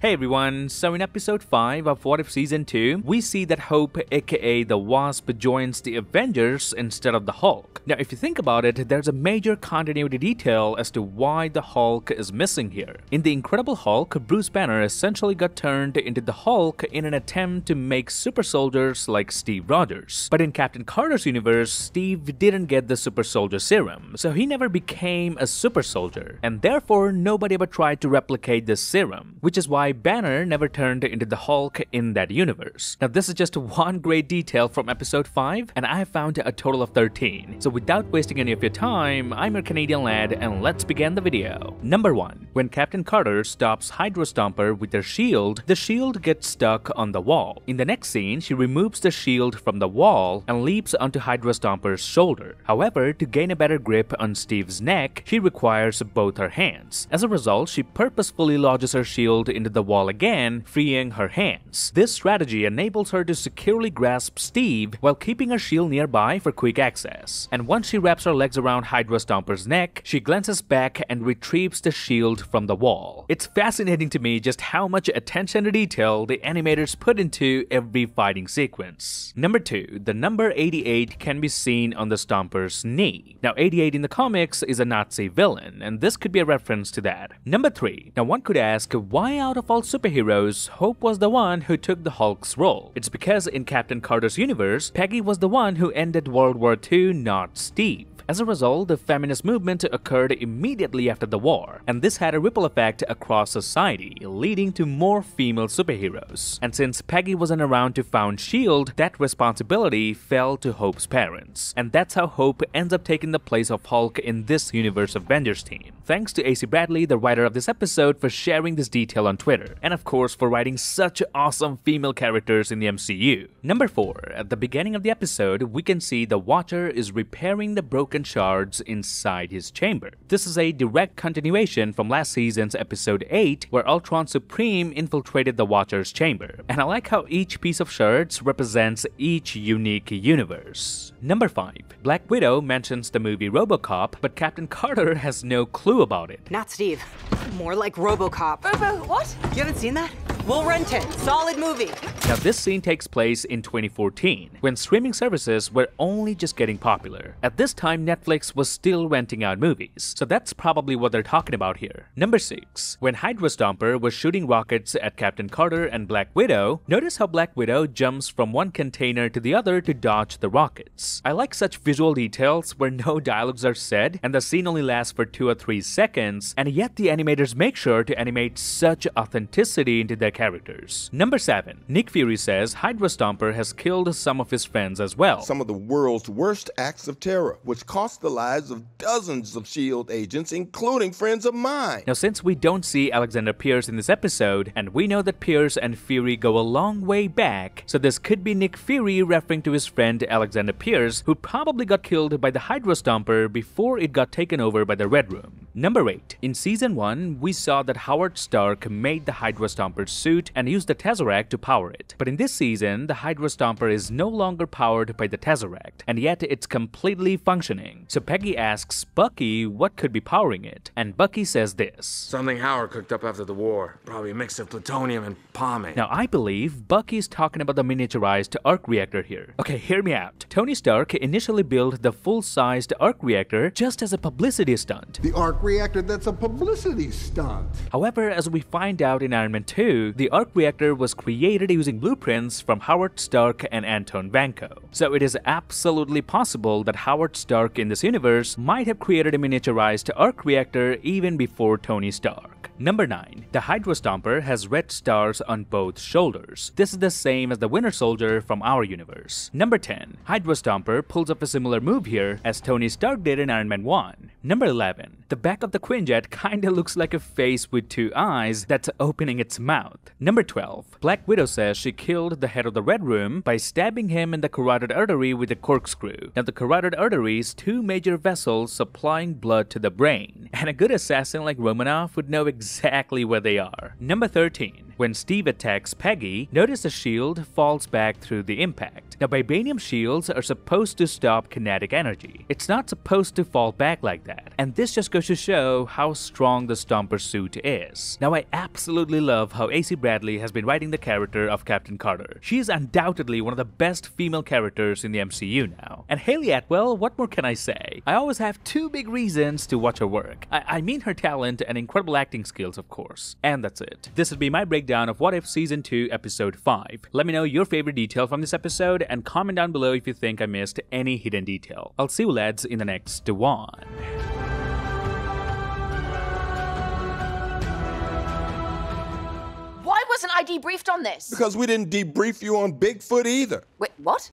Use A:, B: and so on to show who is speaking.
A: Hey everyone, so in episode 5 of What If Season 2, we see that Hope aka the Wasp joins the Avengers instead of the Hulk. Now if you think about it, there's a major continuity detail as to why the Hulk is missing here. In The Incredible Hulk, Bruce Banner essentially got turned into the Hulk in an attempt to make super soldiers like Steve Rogers. But in Captain Carter's universe, Steve didn't get the super soldier serum, so he never became a super soldier, and therefore nobody ever tried to replicate this serum, which is why Banner never turned into the Hulk in that universe. Now this is just one great detail from episode 5, and I have found a total of 13. So without wasting any of your time, I'm your Canadian lad, and let's begin the video. Number 1. When Captain Carter stops Hydra Stomper with her shield, the shield gets stuck on the wall. In the next scene, she removes the shield from the wall and leaps onto Hydra Stomper's shoulder. However, to gain a better grip on Steve's neck, she requires both her hands. As a result, she purposefully lodges her shield into the wall again, freeing her hands. This strategy enables her to securely grasp Steve while keeping her shield nearby for quick access. And once she wraps her legs around Hydra Stomper's neck, she glances back and retrieves the shield from the wall. It's fascinating to me just how much attention to detail the animators put into every fighting sequence. Number 2. The number 88 can be seen on the Stomper's knee. Now 88 in the comics is a Nazi villain, and this could be a reference to that. Number 3. Now one could ask, why out of all superheroes, Hope was the one who took the Hulk's role? It's because in Captain Carter's universe, Peggy was the one who ended World War II, not Steve. As a result, the feminist movement occurred immediately after the war, and this had a ripple effect across society, leading to more female superheroes. And since Peggy wasn't around to found S.H.I.E.L.D., that responsibility fell to Hope's parents. And that's how Hope ends up taking the place of Hulk in this universe Avengers team. Thanks to AC Bradley, the writer of this episode, for sharing this detail on Twitter, and of course for writing such awesome female characters in the MCU. Number 4. At the beginning of the episode, we can see the Watcher is repairing the broken shards inside his chamber. This is a direct continuation from last season's episode 8, where Ultron Supreme infiltrated the Watcher's chamber, and I like how each piece of shards represents each unique universe. Number 5. Black Widow mentions the movie RoboCop, but Captain Carter has no clue about it.
B: Not Steve. More like RoboCop.
C: What?
B: You haven't seen that? We'll rent it. Solid movie.
A: Now this scene takes place in 2014, when streaming services were only just getting popular. At this time, Netflix was still renting out movies, so that's probably what they're talking about here. Number 6. When Hydra Stomper was shooting rockets at Captain Carter and Black Widow, notice how Black Widow jumps from one container to the other to dodge the rockets. I like such visual details where no dialogues are said and the scene only lasts for 2 or 3 seconds, and yet the animators make sure to animate such authenticity into their characters. Number 7. Nick Fury says Hydra Stomper has killed some of his friends as well.
D: Some of the world's worst acts of terror, which cost the lives of dozens of S.H.I.E.L.D. agents, including friends of mine.
A: Now since we don't see Alexander Pierce in this episode, and we know that Pierce and Fury go a long way back, so this could be Nick Fury referring to his friend Alexander Pierce, who probably got killed by the Hydra Stomper before it got taken over by the Red Room. Number 8. In Season 1, we saw that Howard Stark made the Hydra Stomper's suit and used the Tesseract to power it. But in this season, the Hydra Stomper is no longer powered by the Tesseract, and yet it's completely functioning. So Peggy asks Bucky what could be powering it, and Bucky says this.
E: Something Howard cooked up after the war. Probably a mix of plutonium and pomade.
A: Now I believe Bucky's talking about the miniaturized arc reactor here. Okay, hear me out. Tony Stark initially built the full-sized arc reactor just as a publicity stunt.
F: The arc reactor, that's a publicity stunt.
A: However, as we find out in Iron Man 2, the arc reactor was created using blueprints from Howard Stark and Anton Vanko. So it is absolutely possible that Howard Stark in this universe might have created a miniaturized arc reactor even before Tony Stark. Number 9. The Hydra Stomper has red stars on both shoulders. This is the same as the Winter Soldier from our universe. Number 10. Hydra Stomper pulls off a similar move here as Tony Stark did in Iron Man 1. Number 11. The back of the Quinjet kinda looks like a face with 2 eyes that's opening its mouth. Number 12. Black Widow says she killed the head of the Red Room by stabbing him in the carotid artery with a corkscrew. Now the carotid artery is 2 major vessels supplying blood to the brain, and a good assassin like Romanoff would know exactly where they are. Number 13. When Steve attacks Peggy, notice the shield falls back through the impact. Now, vibranium shields are supposed to stop kinetic energy. It's not supposed to fall back like that. And this just goes to show how strong the Stomper suit is. Now, I absolutely love how AC Bradley has been writing the character of Captain Carter. She is undoubtedly one of the best female characters in the MCU now. And Hayley Atwell, what more can I say? I always have two big reasons to watch her work. I mean her talent and incredible acting skills, of course. And that's it. This would be my breakdown of What If Season 2, Episode 5. Let me know your favorite detail from this episode and comment down below if you think I missed any hidden detail. I'll see you lads in the next one.
C: Why wasn't I debriefed on this?
D: Because we didn't debrief you on Bigfoot either.
C: Wait, what?